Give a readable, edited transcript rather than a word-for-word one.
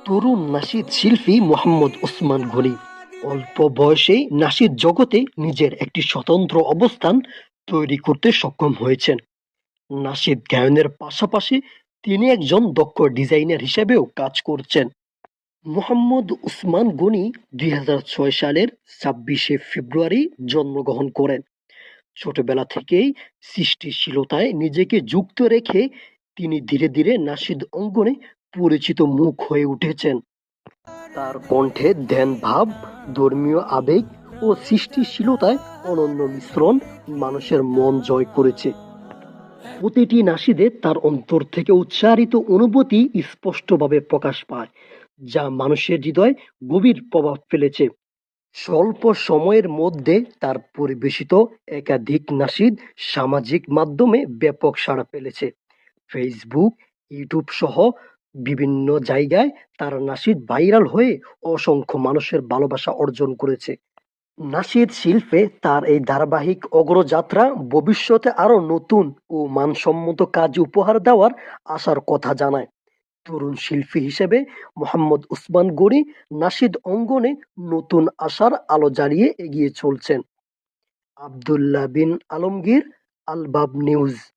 তরুণ নাশিদ শিল্পী মোহাম্মদ ওসমান গনি অল্প বয়সেই নাশিদ জগতে নিজের একটি স্বতন্ত্র অবস্থান তৈরি করতে সক্ষম হয়েছেন। নাশিদ গায়নের পাশাপাশি তিনি একজন দক্ষ ডিজাইনার হিসেবেও কাজ করছেন। মোহাম্মদ ওসমান গনি 2006 সালের 26শে ফেব্রুয়ারি জন্মগ্রহণ করেন। ছোটবেলা থেকেই সৃষ্টিশীলতায় নিজেকে যুক্ত রেখে তিনি ধীরে ধীরে নাশিদ অঙ্গনে পরিচিত মুখ হয়ে উঠেছেন। তার কণ্ঠে ধ্যান ভাব, ধর্মীয় আবেগ ও সৃষ্টিশীলতায় অনন্য মিশ্রণ মানুষের মন জয় করেছে। প্রতিটি নাশিদে তার অন্তর থেকে উচ্চারিত অনুভূতি স্পষ্টভাবে প্রকাশ পায়, যা মানুষের হৃদয়ে গভীর প্রভাব ফেলেছে। স্বল্প সময়ের মধ্যে তার পরিবেশিত একাধিক নাশিদ সামাজিক মাধ্যমে ব্যাপক সাড়া ফেলেছে। ফেসবুক, ইউটিউব সহ বিভিন্ন জায়গায় তার নাশিদ ভাইরাল হয়ে অসংখ্য মানুষের ভালোবাসা অর্জন করেছে। নাশিদ শিল্পে তার এই ধারাবাহিক অগ্রযাত্রা ভবিষ্যতে আরো নতুন ও মানসম্মত কাজ উপহার দেওয়ার আশার কথা জানায়। তরুণ শিল্পী হিসেবে মোহাম্মদ ওসমান গনি নাশিদ অঙ্গনে নতুন আশার আলো জ্বালিয়ে এগিয়ে চলছেন। আব্দুল্লাহ বিন আলমগীর, আলবাব নিউজ।